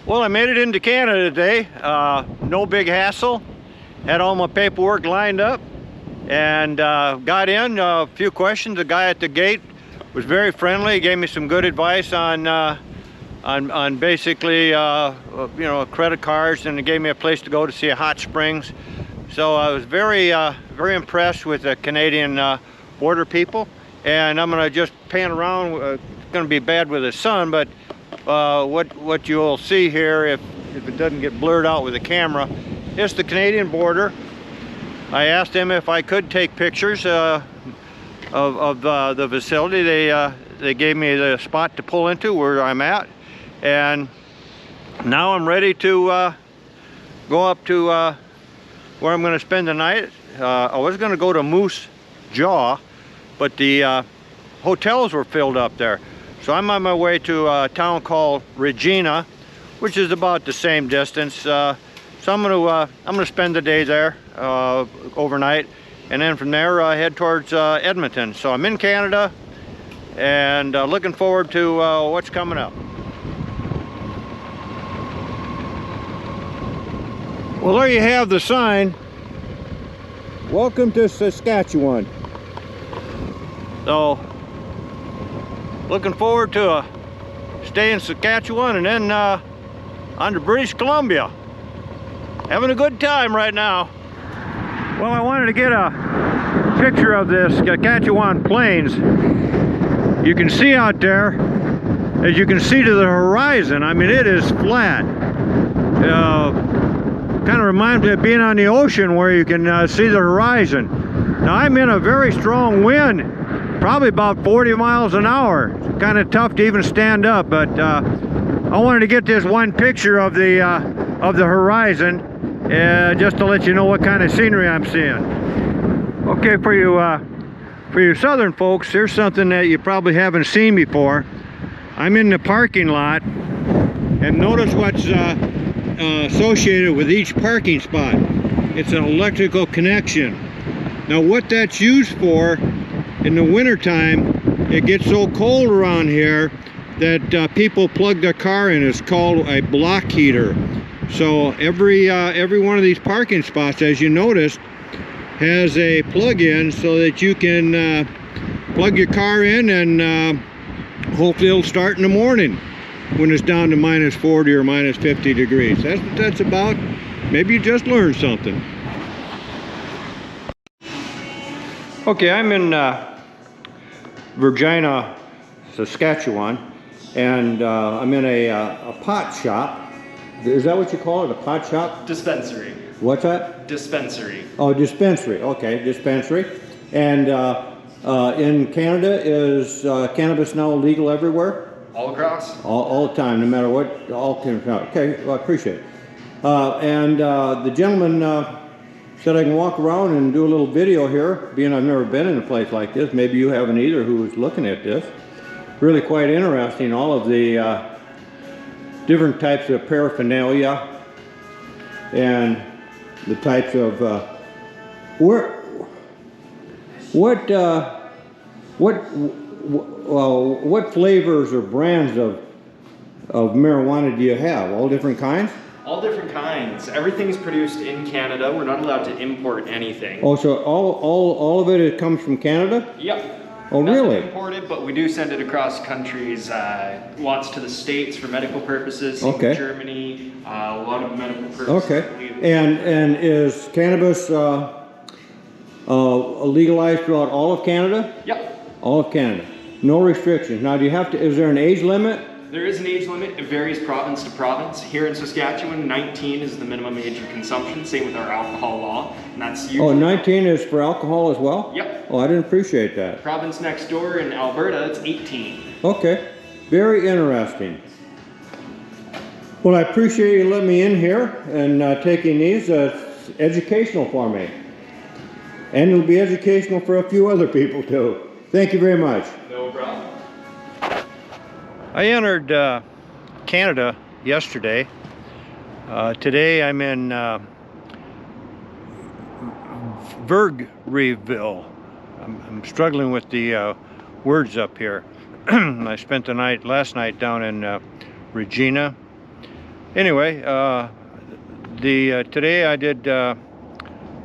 Well, I made it into Canada today. No big hassle. Had all my paperwork lined up and got in. A few questions. The guy at the gate was very friendly. He gave me some good advice on basically, you know, credit cards, and he gave me a place to go to see a hot springs. So I was very impressed with the Canadian border people. And I'm gonna just pan around. It's gonna be bad with the sun, but what you'll see here, if it doesn't get blurred out with the camera, is the Canadian border. I asked them if I could take pictures of the facility. They gave me the spot to pull into where I'm at, and now I'm ready to go up to where I'm going to spend the night. I was going to go to Moose Jaw, but the hotels were filled up there. So I'm on my way to a town called Regina, which is about the same distance. So I'm gonna spend the day there overnight, and then from there head towards Edmonton. So I'm in Canada, and looking forward to what's coming up. Well, there you have the sign. Welcome to Saskatchewan. So, looking forward to a stay in Saskatchewan and then on to British Columbia. Having a good time right now. Well, I wanted to get a picture of this Gachawon Plains. You can see out there, as you can see to the horizon, I mean, it is flat. Kind of reminds me of being on the ocean where you can see the horizon. Now, I'm in a very strong wind, probably about 40 miles an hour. It's kind of tough to even stand up, but I wanted to get this one picture of the horizon, just to let you know what kind of scenery I'm seeing. Okay, for you southern folks, here's something that you probably haven't seen before. I'm in the parking lot, and notice what's associated with each parking spot. It's an electrical connection. Now, what that's used for, in the wintertime, it gets so cold around here that people plug their car in. It's called a block heater. So every one of these parking spots, as you noticed, has a plug-in so that you can plug your car in, and hopefully it'll start in the morning when it's down to minus 40 or minus 50 degrees. That's what that's about. Maybe you just learned something. Okay, I'm in Regina, Saskatchewan, and I'm in a pot shop. Is that what you call it, a pot shop? Dispensary. What's that? Dispensary. Oh, dispensary. Okay, dispensary. And in Canada, is cannabis now legal everywhere? All across? All the time, no matter what. Okay, well, I appreciate it. And the gentleman said I can walk around and do a little video here, being I've never been in a place like this. Maybe you haven't either, who's looking at this. Really quite interesting, all of the different types of paraphernalia and the types of what flavors or brands of marijuana do you have? All different kinds? All different kinds. Everything's produced in Canada. We're not allowed to import anything. Oh, so all of it comes from Canada? Yep. Oh, really? Imported, but we do send it across countries. Lots to the States for medical purposes. Okay. Germany, a lot of medical purposes. Okay. And is cannabis legalized throughout all of Canada? Yep. All of Canada. No restrictions. Now, do you have to? Is there an age limit? There is an age limit. It varies province to province. Here in Saskatchewan, 19 is the minimum age of consumption. Same with our alcohol law, and that's usually. Oh, 19 is for alcohol as well? Yep. Oh, I didn't appreciate that. Province next door in Alberta, it's 18. Okay. Very interesting. Well, I appreciate you letting me in here and taking these. It's educational for me. And it'll be educational for a few other people too. Thank you very much. No problem. I entered Canada yesterday. Today I'm in Vergreville. I'm struggling with the words up here. I spent the last night down in Regina, Anyway, today I did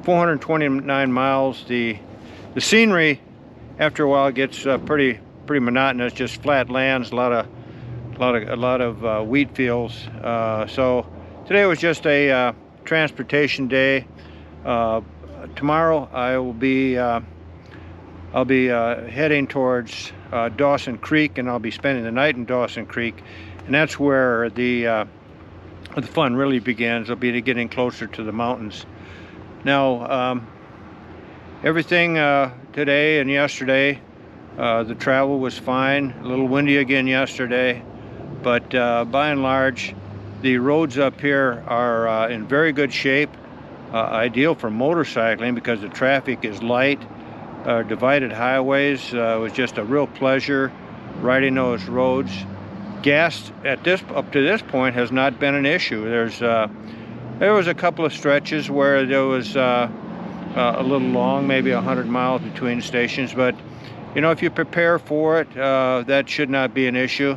429 miles. The scenery after a while gets pretty monotonous. Just flat lands, a lot of wheat fields. So today was just a transportation day. Tomorrow I'll be heading towards Dawson Creek, and I'll be spending the night in Dawson Creek, and that's where the fun really begins. I'll be getting closer to the mountains. Now, everything today and yesterday, the travel was fine. A little windy again yesterday, but by and large, the roads up here are in very good shape. Ideal for motorcycling because the traffic is light. Divided highways was just a real pleasure riding those roads. Gas up to this point has not been an issue. There was a couple of stretches where there was a little long, maybe 100 miles between stations, but you know, if you prepare for it, that should not be an issue.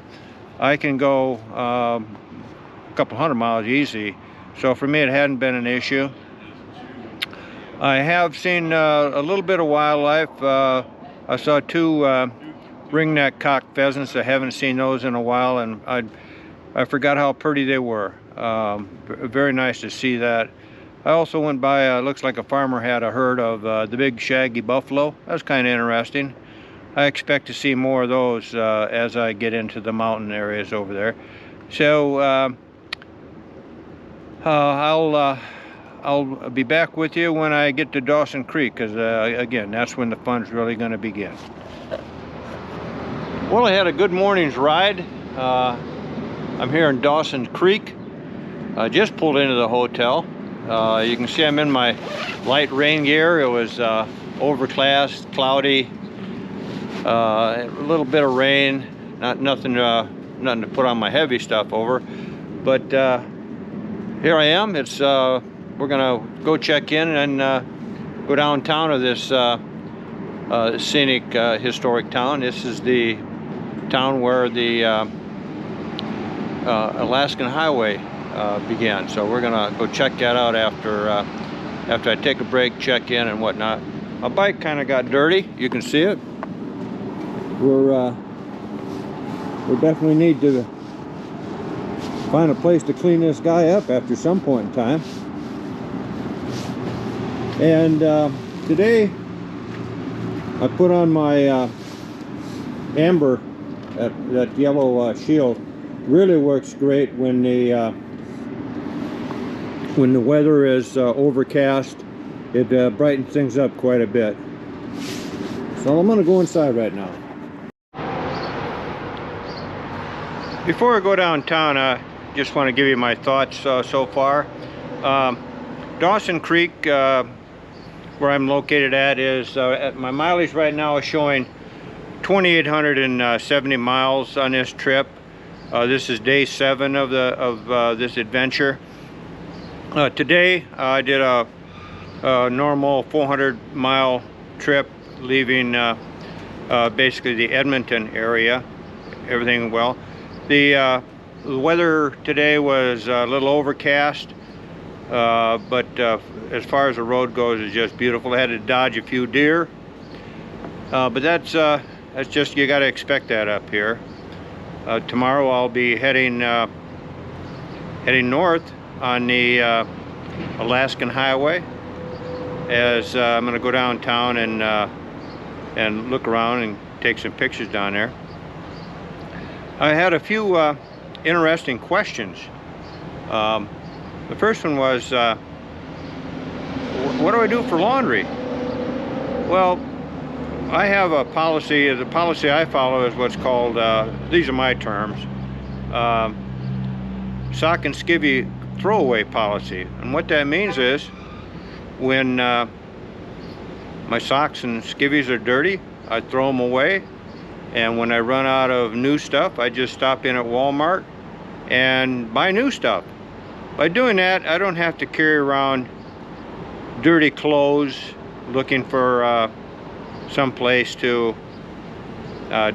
I can go a couple hundred miles easy, so for me it hadn't been an issue. I have seen a little bit of wildlife. I saw two ringneck cock pheasants. I haven't seen those in a while, and I forgot how pretty they were. Very nice to see that. I also went by, looks like a farmer had a herd of the big shaggy buffalo. That's kind of interesting. I expect to see more of those as I get into the mountain areas over there. So I'll be back with you when I get to Dawson Creek, because again, that's when the fun's really going to begin. Well, I had a good morning's ride. I'm here in Dawson Creek. I just pulled into the hotel. You can see I'm in my light rain gear. It was overcast, cloudy, a little bit of rain. Nothing to put on my heavy stuff over. But here I am. It's we're gonna go check in and go downtown of this scenic historic town. This is the town where the Alaskan Highway began. So we're gonna go check that out after I take a break, check in and whatnot. My bike kind of got dirty. You can see it. We definitely need to find a place to clean this guy up after some point in time. And today I put on my amber, that yellow shield. Really works great when the weather is overcast. It brightens things up quite a bit. So I'm going to go inside right now. Before I go downtown, I just want to give you my thoughts so far. Dawson Creek, where I'm located at, is at my mileage right now is showing 2,870 miles on this trip. This is day 7 of this adventure. Today I did a normal 400-mile trip, leaving basically the Edmonton area. Everything well. The weather today was a little overcast, but as far as the road goes, it's just beautiful. I had to dodge a few deer, but that's just, you got to expect that up here. Tomorrow I'll be heading north on the Alaskan Highway, as I'm going to go downtown and look around and take some pictures down there. I had a few interesting questions. The first one was, what do I do for laundry? Well, I have a policy. The policy I follow is what's called, these are my terms, sock and skivvy throwaway policy. And what that means is, when my socks and skivvies are dirty, I throw them away. And when I run out of new stuff, I just stop in at Walmart and buy new stuff. By doing that, I don't have to carry around dirty clothes looking for some place to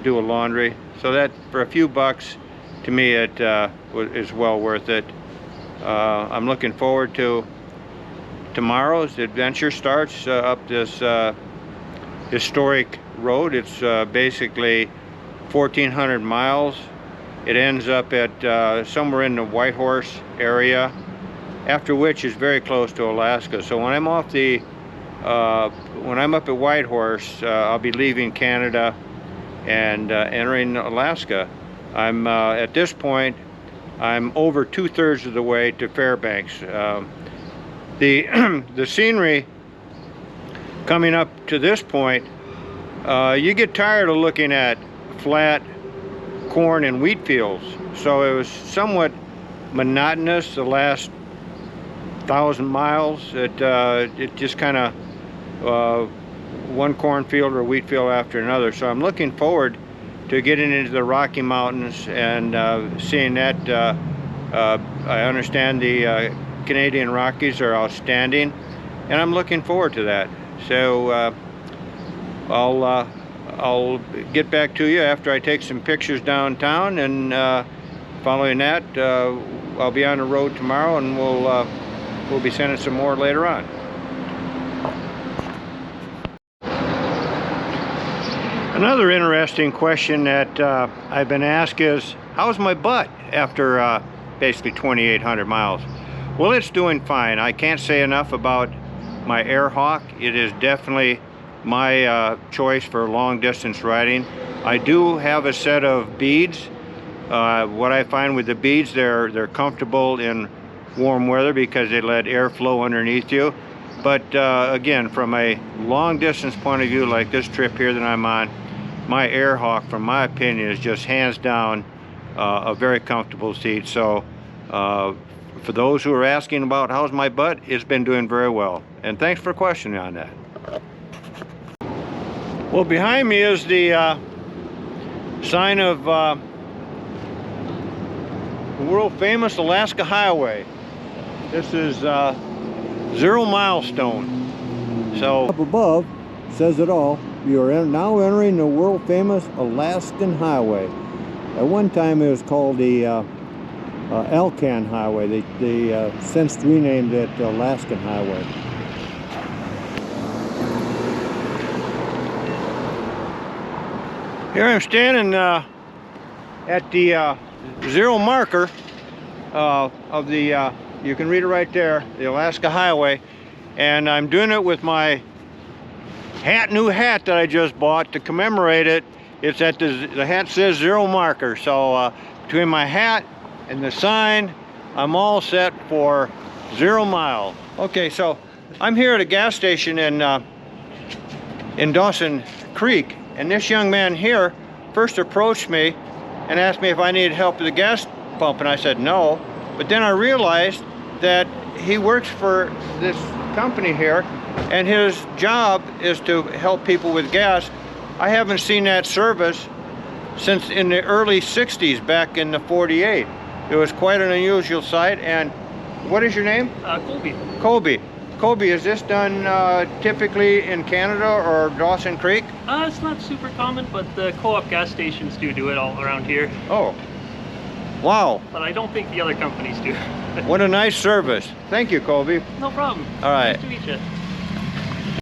do a laundry. So that, for a few bucks, to me it is well worth it. I'm looking forward to tomorrow's adventure. Starts up this historic road. It's basically 1,400 miles. It ends up at somewhere in the Whitehorse area, after which is very close to Alaska. So when I'm off the when I'm up at Whitehorse, I'll be leaving Canada and entering Alaska. I'm at this point, I'm over 2/3 of the way to Fairbanks. The scenery coming up to this point, you get tired of looking at flat corn and wheat fields. So it was somewhat monotonous the last 1,000 miles. It just kind of one cornfield or wheat field after another. So I'm looking forward to getting into the Rocky Mountains and seeing that. I understand the Canadian Rockies are outstanding, and I'm looking forward to that. So I'll get back to you after I take some pictures downtown, and following that, I'll be on the road tomorrow, and we'll be sending some more later on. Another interesting question that I've been asked is, how's my butt after basically 2,800 miles? Well, it's doing fine. I can't say enough about my Airhawk. It is definitely my choice for long distance riding. I do have a set of beads. What I find with the beads, they're comfortable in warm weather because they let air flow underneath you. But again, from a long distance point of view, like this trip here that I'm on, my Airhawk, from my opinion, is just hands down a very comfortable seat. So for those who are asking about how's my butt, it's been doing very well. And thanks for questioning on that. Well, behind me is the sign of the world famous Alaska Highway. This is 0 milestone. So Up above says it all. You are now entering the world famous Alaskan Highway. At one time it was called the Alcan Highway. They since renamed it Alaskan Highway. here I'm standing at the 0 marker of the, you can read it right there, the Alaska Highway, and I'm doing it with my new hat that I just bought to commemorate it. It's at the hat says 0 marker. So between my hat and the sign, I'm all set for 0 mile. Okay, so I'm here at a gas station in Dawson Creek, and this young man here first approached me and asked me if I needed help with the gas pump, and I said no. But then I realized that he works for this company here, and his job is to help people with gas. I haven't seen that service since in the early 60s, back in the 48. It was quite an unusual sight. And what is your name? Colby. Colby. Colby, is this done typically in Canada or Dawson Creek? It's not super common, but the co-op gas stations do it all around here. Oh, wow. But I don't think the other companies do. What a nice service. Thank you, Colby. No problem. All right. Nice to meet you.